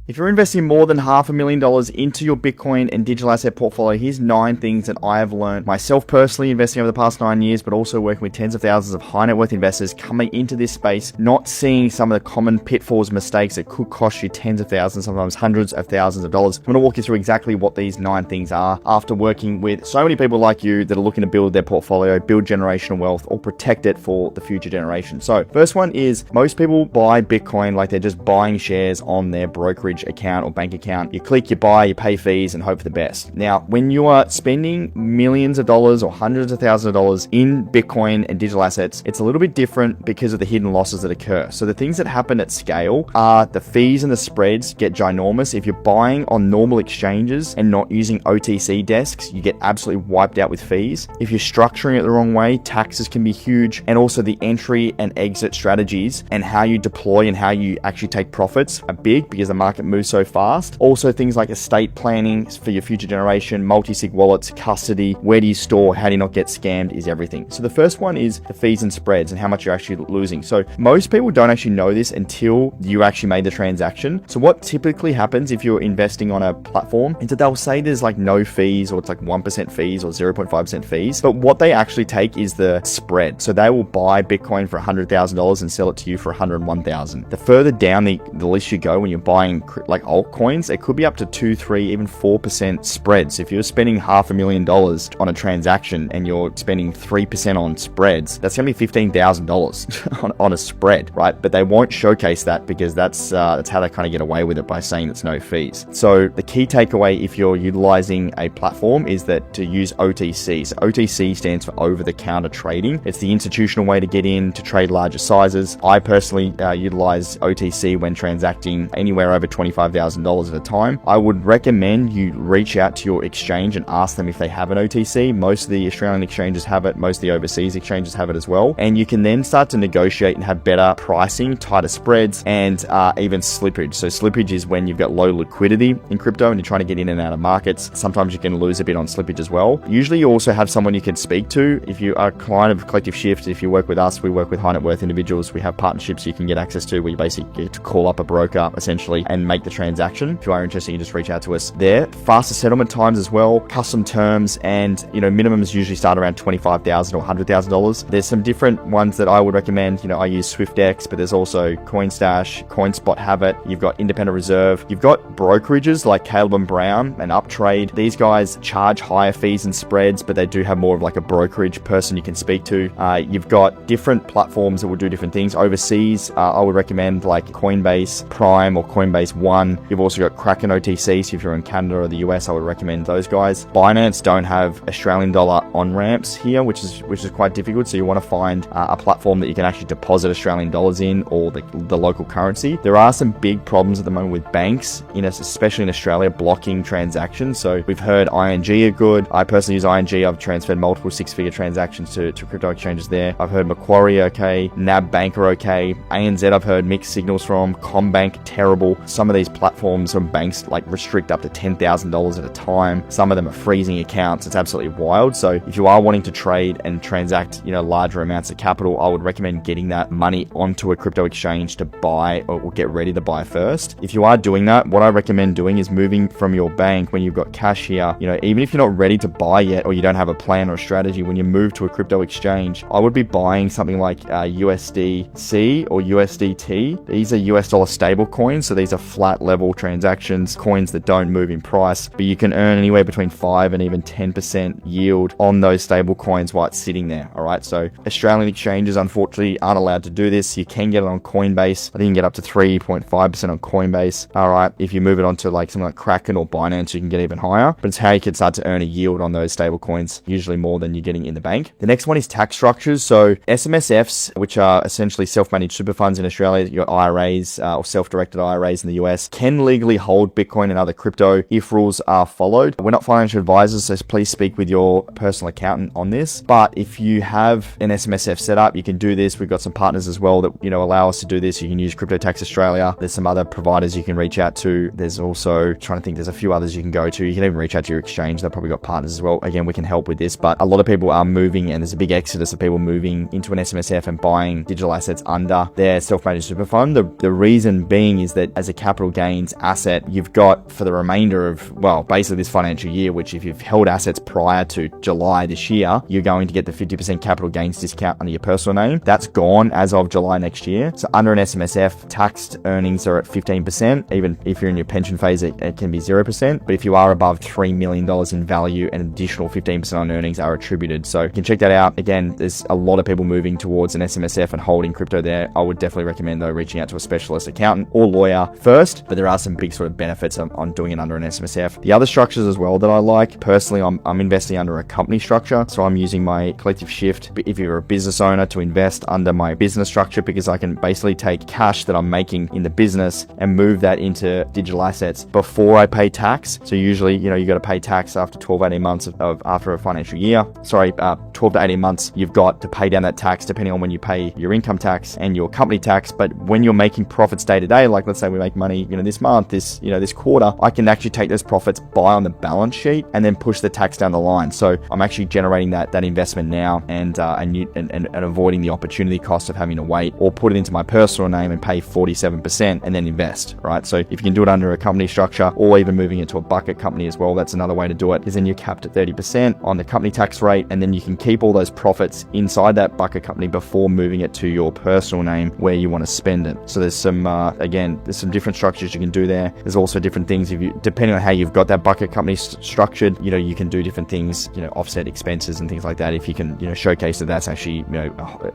If you're investing more than $500,000 into your Bitcoin and digital asset portfolio, here's 9 things that I have learned myself personally investing over the past 9 years, but also working with tens of thousands of high net worth investors coming into this space, not seeing some of the common pitfalls, mistakes that could cost you tens of thousands, sometimes hundreds of thousands of dollars. I'm going to walk you through exactly what these 9 things are after working with so many people like you that are looking to build their portfolio, build generational wealth, or protect it for the future generation. So first one is most people buy Bitcoin like they're just buying shares on their brokerage account or bank account. You click, you buy, you pay fees and hope for the best. Now, when you are spending millions of dollars or hundreds of thousands of dollars in Bitcoin and digital assets, it's a little bit different because of the hidden losses that occur. So the things that happen at scale are the fees and the spreads get ginormous. If you're buying on normal exchanges and not using OTC desks, you get absolutely wiped out with fees. If you're structuring it the wrong way, taxes can be huge. And also the entry and exit strategies and how you deploy and how you actually take profits are big because the market moves so fast. Also things like estate planning for your future generation, multi-sig wallets, custody, where do you store, how do you not get scammed is everything. So the first one is the fees and spreads and how much you're actually losing. So most people don't actually know this until you actually made the transaction. So what typically happens if you're investing on a platform is that they'll say there's like no fees or it's like 1% fees or 0.5% fees. But what they actually take is the spread. So they will buy Bitcoin for $100,000 and sell it to you for $101,000. The further down the list you go when you're buying like altcoins, it could be up to 2, 3, even 4% spreads. If you're spending $500,000 on a transaction and you're spending 3% on spreads, that's going to be $15,000 on a spread, right? But they won't showcase that because that's how they kind of get away with it by saying it's no fees. So the key takeaway if you're utilizing a platform is that to use OTC. So OTC stands for over-the-counter trading. It's the institutional way to get in to trade larger sizes. I personally utilize OTC when transacting anywhere over $25,000 at a time. I would recommend you reach out to your exchange and ask them if they have an OTC. Most of the Australian exchanges have it. Most of the overseas exchanges have it as well. And you can then start to negotiate and have better pricing, tighter spreads, and even slippage. So slippage is when you've got low liquidity in crypto and you're trying to get in and out of markets. Sometimes you can lose a bit on slippage as well. Usually you also have someone you can speak to. If you are a client of Collective Shift, if you work with us, we work with high net worth individuals. We have partnerships you can get access to where you basically get to call up a broker essentially and make the transaction. If you are interested, you just reach out to us there. Faster settlement times as well, custom terms, and minimums usually start around $25,000 or $100,000. There's some different ones that I would recommend. I use SwiftX, but there's also CoinStash, CoinSpot have it. You've got Independent Reserve. You've got brokerages like Caleb and Brown and Uptrade. These guys charge higher fees and spreads, but they do have more of like a brokerage person you can speak to. You've got different platforms that will do different things. Overseas, I would recommend like Coinbase Prime or Coinbase One. You've also got Kraken OTC, so if you're in Canada or the US, I would recommend those guys. Binance don't have Australian dollar on-ramps here, which is quite difficult, so you want to find a platform that you can actually deposit Australian dollars in or the local currency. There are some big problems at the moment with banks, especially in Australia, blocking transactions. So we've heard ING are good. I personally use ING. I've transferred multiple six-figure transactions to crypto exchanges there. I've heard Macquarie okay, NAB Bank are okay, ANZ I've heard mixed signals from, CommBank terrible. Some of these platforms from banks like restrict up to $10,000 at a time. Some of them are freezing accounts. It's absolutely wild. So if you are wanting to trade and transact, larger amounts of capital, I would recommend getting that money onto a crypto exchange to buy or get ready to buy first. If you are doing that, what I recommend doing is moving from your bank when you've got cash here, even if you're not ready to buy yet or you don't have a plan or a strategy, when you move to a crypto exchange, I would be buying something like USDC or USDT. These are US dollar stable coins. So these are flat level transactions, coins that don't move in price, but you can earn anywhere between 5 and even 10% yield on those stable coins while it's sitting there. All right. So Australian exchanges, unfortunately, aren't allowed to do this. You can get it on Coinbase. I think you can get up to 3.5% on Coinbase. All right. If you move it onto like something like Kraken or Binance, you can get even higher, but it's how you can start to earn a yield on those stable coins, usually more than you're getting in the bank. The next one is tax structures. So SMSFs, which are essentially self-managed super funds in Australia, your IRAs or self-directed IRAs in the US, can legally hold Bitcoin and other crypto if rules are followed. We're not financial advisors, so please speak with your personal accountant on this. But if you have an SMSF set up, you can do this. We've got some partners as well that allow us to do this. You can use Crypto Tax Australia. There's some other providers you can reach out to. There's also there's a few others you can go to. You can even reach out to your exchange. They've probably got partners as well. Again, we can help with this, but a lot of people are moving and there's a big exodus of people moving into an SMSF and buying digital assets under their self-managed super fund. The reason being is that as a capital capital gains asset you've got for the remainder of, well, basically this financial year, which if you've held assets prior to July this year, you're going to get the 50% capital gains discount under your personal name. That's gone as of July next year. So under an SMSF, taxed earnings are at 15%. Even if you're in your pension phase, it can be 0%. But if you are above $3 million in value, an additional 15% on earnings are attributed. So you can check that out. Again, there's a lot of people moving towards an SMSF and holding crypto there. I would definitely recommend though reaching out to a specialist accountant or lawyer first, but there are some big sort of benefits on doing it under an SMSF. The other structures as well that I like, personally, I'm investing under a company structure. So I'm using my collective shift, if you're a business owner, to invest under my business structure, because I can basically take cash that I'm making in the business and move that into digital assets before I pay tax. So usually, you got to pay tax after 12, 18 months after a financial year. 12 to 18 months, you've got to pay down that tax depending on when you pay your income tax and your company tax. But when you're making profits day to day, like let's say we make money, this month, this quarter, I can actually take those profits, buy on the balance sheet, and then push the tax down the line. So I'm actually generating that investment now and avoiding the opportunity cost of having to wait, or put it into my personal name and pay 47% and then invest, right? So if you can do it under a company structure, or even moving it to a bucket company as well, that's another way to do it, because then you're capped at 30% on the company tax rate, and then you can keep all those profits inside that bucket company before moving it to your personal name where you want to spend it. So there's some, there's some different structures you can do there. There's also different things, depending on how you've got that bucket company structured, you can do different things, offset expenses and things like that, if you can, showcase that that's actually,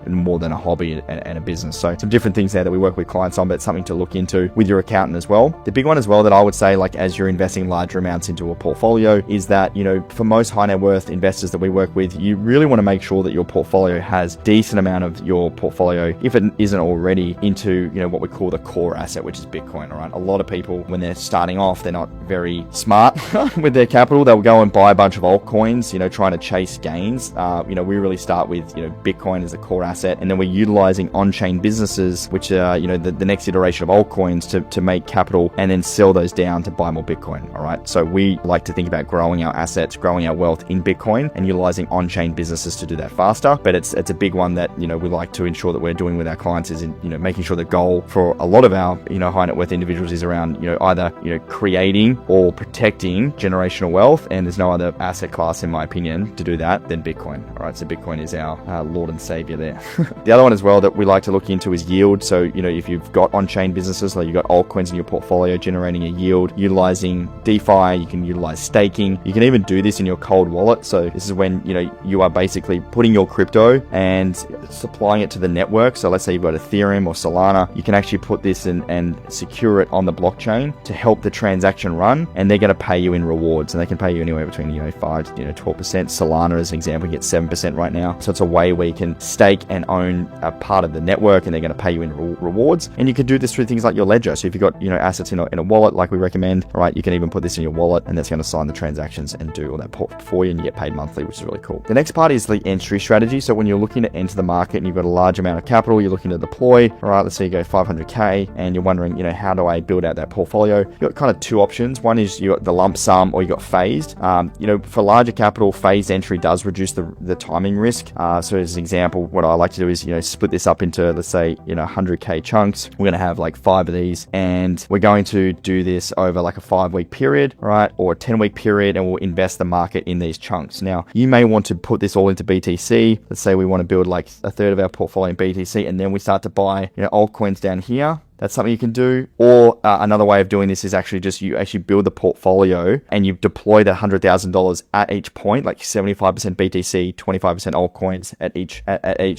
more than a hobby and a business. So some different things there that we work with clients on, but something to look into with your accountant as well. The big one as well that I would say, like as you're investing larger amounts into a portfolio, is that, for most high net worth investors that we work with, you really want to make sure that your portfolio has decent amount of your portfolio, if it isn't already, into, what we call the core asset, which is Bitcoin, all right? A lot of people, when they're starting off, they're not very smart with their capital. They'll go and buy a bunch of altcoins, trying to chase gains. We really start with, Bitcoin as a core asset, and then we're utilizing on-chain businesses, which are, the next iteration of altcoins to make capital, and then sell those down to buy more Bitcoin, all right? So we like to think about growing our assets, growing our wealth in Bitcoin, and utilizing on-chain businesses to do that faster. But it's a big one that, we like to ensure that we're doing with our clients is in, making sure the goal for a lot of our, high net worth individuals is around, either, creating or protecting generational wealth. And there's no other asset class, in my opinion, to do that than Bitcoin. All right. So Bitcoin is our Lord and Savior there. The other one as well that we like to look into is yield. So, if you've got on-chain businesses, like you've got altcoins in your portfolio generating a yield, utilizing DeFi, you can utilize staking. You can even do this in your cold wallet. So this is when, you are basically putting your crypto and supplying it to the network. So let's say you've got Ethereum or Solana, you can actually put this in and secure it on the blockchain to help the transaction run, and they're going to pay you in rewards, and they can pay you anywhere between 5 to 12%. Solana, as an example, gets 7% right now. So it's a way where you can stake and own a part of the network, and they're going to pay you in rewards. And you can do this through things like your ledger. So if you've got assets in a wallet, like we recommend, all right, you can even put this in your wallet, and that's going to sign the transactions and do all that for you, and you get paid monthly, which is really cool. The next part is the entry strategy. So when you're looking to enter the market and you've got a large amount of capital you're looking to deploy, all right, let's say you go 500k and you're wondering, how do I build out that portfolio? You've got kind of two options. One is you got the lump sum, or you got phased. For larger capital, phased entry does reduce the timing risk. So as an example, what I like to do is, split this up into, let's say, 100k chunks. We're going to have like 5 of these, and we're going to do this over like a 5-week period, right? Or a 10-week period, and we'll invest the market in these chunks. Now, you may want to put this all into BTC. Let's say we want to build like a third of our portfolio in BTC, and then we start to buy, altcoins down here. That's something you can do. Or another way of doing this is actually just you actually build the portfolio and you deploy that $100,000 at each point, like 75% BTC, 25% altcoins at each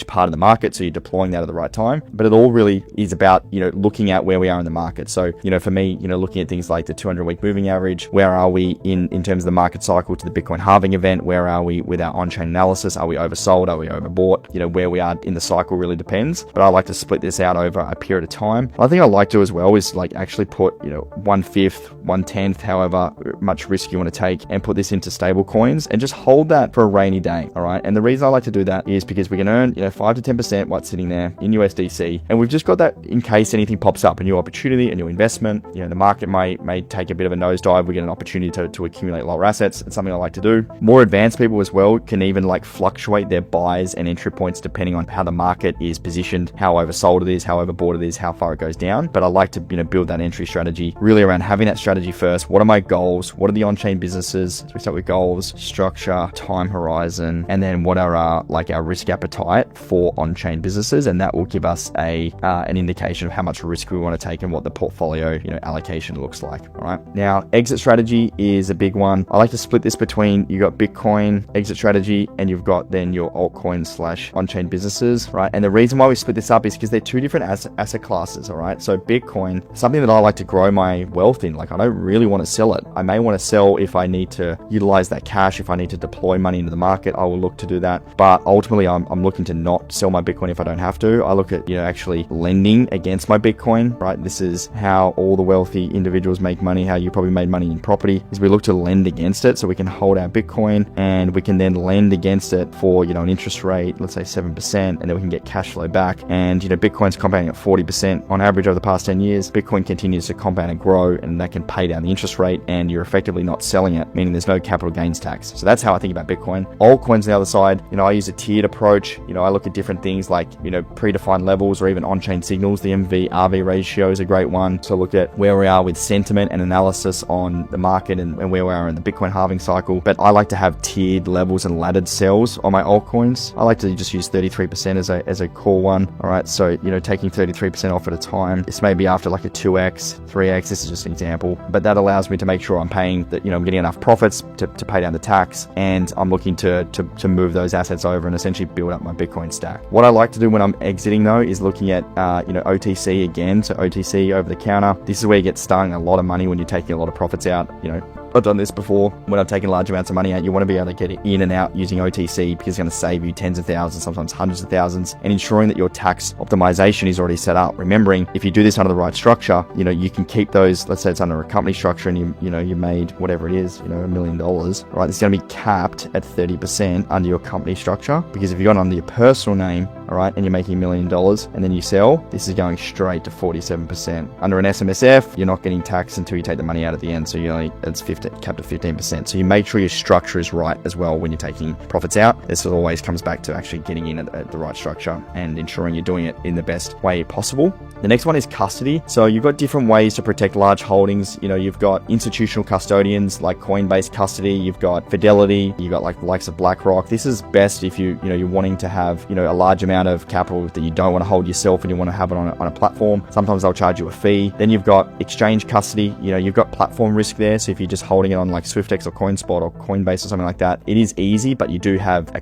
part of the market. So you're deploying that at the right time. But it all really is about, looking at where we are in the market. So, for me, looking at things like the 200-week moving average, where are we in terms of the market cycle to the Bitcoin halving event? Where are we with our on-chain analysis? Are we oversold? Are we overbought? Where we are in the cycle really depends. But I like to split this out over a period of time. I think I like to as well is like actually put 1/5, 1/10, however much risk you want to take, and put this into stable coins and just hold that for a rainy day. All right. And the reason I like to do that is because we can earn 5 to 10% what's sitting there in USDC, and we've just got that in case anything pops up, a new opportunity, a new investment. The market may take a bit of a nosedive. We get an opportunity to accumulate lower assets. It's something I like to do. More advanced people as well can even like fluctuate their buys and entry points depending on how the market is positioned, how oversold it is, how overbought it is, how far it goes down, but I like to, build that entry strategy really around having that strategy first. What are my goals? What are the on-chain businesses? So we start with goals, structure, time horizon, and then what are our risk appetite for on-chain businesses, and that will give us an indication of how much risk we want to take and what the portfolio allocation looks like. All right. Now, exit strategy is a big one. I like to split this between, you got Bitcoin exit strategy, and you've got then your altcoin / on-chain businesses, right? And the reason why we split this up is because they're two different asset classes. All right. So Bitcoin, something that I like to grow my wealth in. Like, I don't really want to sell it. I may want to sell if I need to utilize that cash. If I need to deploy money into the market, I will look to do that. But ultimately, I'm looking to not sell my Bitcoin if I don't have to. I look at, actually lending against my Bitcoin, right? This is how all the wealthy individuals make money, how you probably made money in property, is we look to lend against it. So we can hold our Bitcoin and we can then lend against it for, an interest rate, let's say 7%, and then we can get cash flow back. And, Bitcoin's compounding at 40% on average over the past 10 years. Bitcoin continues to compound and grow, and that can pay down the interest rate, and you're effectively not selling it, meaning there's no capital gains tax. So that's how I think about Bitcoin. Altcoins on the other side, I use a tiered approach. I look at different things like, predefined levels or even on-chain signals. The MV-RV ratio is a great one to look at where we are with sentiment and analysis on the market and where we are in the Bitcoin halving cycle. But I like to have tiered levels and laddered sells on my altcoins. I like to just use 33% as a core one. All right. So, taking 33% off at a time. This may be after like a 2x, 3x. This is just an example, but that allows me to make sure I'm paying that, I'm getting enough profits to pay down the tax, and I'm looking to move those assets over and essentially build up my Bitcoin stack. What I like to do when I'm exiting though is looking at, OTC again. So OTC, over the counter. This is where you get stung a lot of money when you're taking a lot of profits out. I've done this before. When I've taken large amounts of money out, you want to be able to get it in and out using OTC, because it's going to save you tens of thousands, sometimes hundreds of thousands, and ensuring that your tax optimization is already set up. Remembering, if you do this under the right structure, you can keep those. Let's say it's under a company structure and you made whatever it is, $1 million, right? It's going to be capped at 30% under your company structure, because if you got it under your personal name, all right, and you're making $1 million and then you sell, this is going straight to 47%. Under an SMSF, you're not getting taxed until you take the money out at the end. So it's capped at 15%. So you make sure your structure is right as well when you're taking profits out. This always comes back to actually getting in at the right structure and ensuring you're doing it in the best way possible. The next one is custody. So you've got different ways to protect large holdings. You've got institutional custodians like Coinbase Custody. You've got Fidelity. You've got like the likes of BlackRock. This is best if you're wanting to have, a large amount of capital that you don't want to hold yourself and you want to have it on a platform. Sometimes they'll charge you a fee. Then you've got exchange custody. You've got platform risk there. So if you're just holding it on like SwiftX or CoinSpot or Coinbase or something like that, it is easy, but you do have a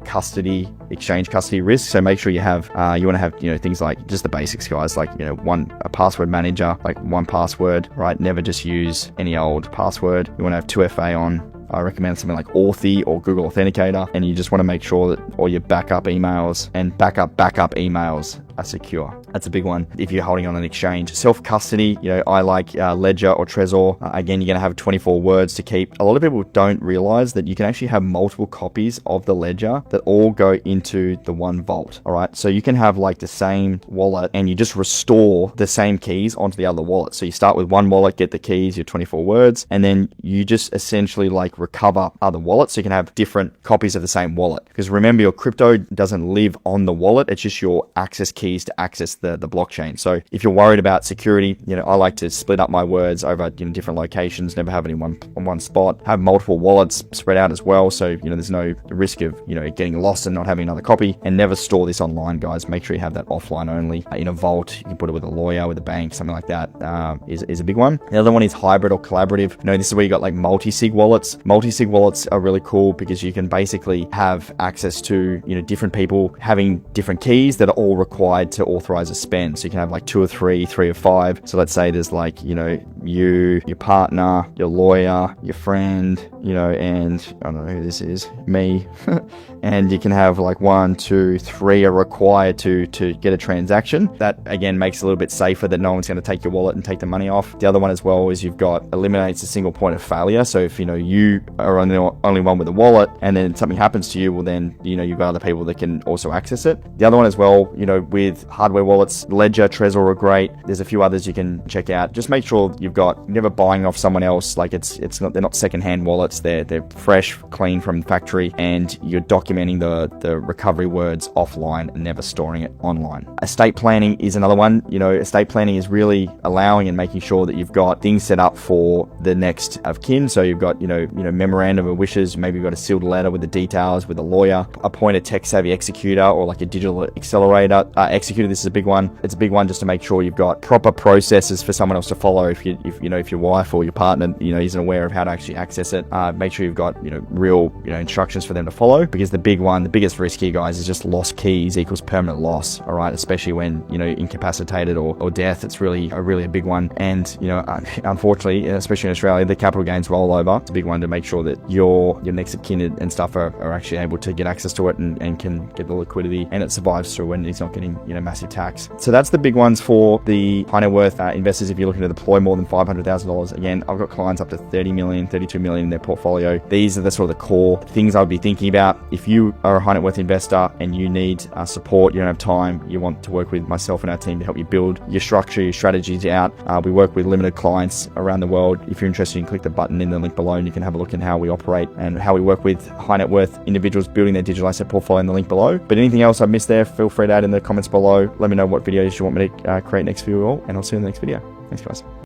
exchange custody risk. So make sure you have, you want to have, things like just the basics, guys, like, a password manager, like 1Password, right? Never just use any old password. You want to have 2FA on. I recommend something like Authy or Google Authenticator, and you just want to make sure that all your backup emails and backup emails are secure. That's a big one if you're holding on an exchange. Self-custody, I like Ledger or Trezor. Again, you're going to have 24 words to keep. A lot of people don't realize that you can actually have multiple copies of the ledger that all go into the one vault. All right. So you can have like the same wallet and you just restore the same keys onto the other wallet. So you start with one wallet, get the keys, your 24 words, and then you just essentially like recover other wallets. So you can have different copies of the same wallet. Because remember, your crypto doesn't live on the wallet. It's just your access keys to access the blockchain. So if you're worried about security, I like to split up my words over different locations, never have it in one spot, have multiple wallets spread out as well. So, there's no risk of, getting lost and not having another copy, and never store this online, guys. Make sure you have that offline only in a vault. You can put it with a lawyer, with a bank, something like that is a big one. The other one is hybrid or collaborative. This is where you got like multi-sig wallets. Multi-sig wallets are really cool because you can basically have access to, different people having different keys that are all required to authorize a spend. So you can have like 2 or 3 or 5. So let's say there's like, you, your partner, your lawyer, your friend, and I don't know who this is, me. And you can have like 1, 2, 3 are required to get a transaction. That again makes it a little bit safer that no one's going to take your wallet and take the money off. The other one as well is eliminates a single point of failure. So if you are only one with a wallet and then something happens to you, well then you've got other people that can also access it. The other one as well, with with hardware wallets. Ledger, Trezor are great. There's a few others you can check out. Just make sure you're never buying off someone else. Like they're not secondhand wallets. They're fresh, clean from factory, and you're documenting the recovery words offline and never storing it online. Estate planning is another one. Estate planning is really allowing and making sure that you've got things set up for the next of kin. So you've got, memorandum of wishes, maybe you've got a sealed letter with the details with a lawyer, appoint a tech-savvy executor or like a digital accelerator executor. This is a big one. It's a big one just to make sure you've got proper processes for someone else to follow. If your wife or your partner, isn't aware of how to actually access it, make sure you've got, real, instructions for them to follow, because the biggest risk here, guys, is just lost keys equals permanent loss. All right. Especially when, incapacitated or death. It's really a big one. And, unfortunately, especially in Australia, the capital gains rollover. It's a big one to make sure that your next of kin and stuff are actually able to get access to it and can get the liquidity, and it survives through when it's not getting, massive tax. So that's the big ones for the high net worth investors. If you're looking to deploy more than $500,000, again, I've got clients up to 30 million, 32 million in their portfolio. These are the sort of the core things I would be thinking about. If you are a high net worth investor and you need support, you don't have time, you want to work with myself and our team to help you build your structure, your strategies out. We work with limited clients around the world. If you're interested, you can click the button in the link below and you can have a look at how we operate and how we work with high net worth individuals building their digital asset portfolio in the link below. But anything else I've missed there, feel free to add in the comments below. Let me know what videos you want me to create next for you all, and I'll see you in the next video. Thanks, guys.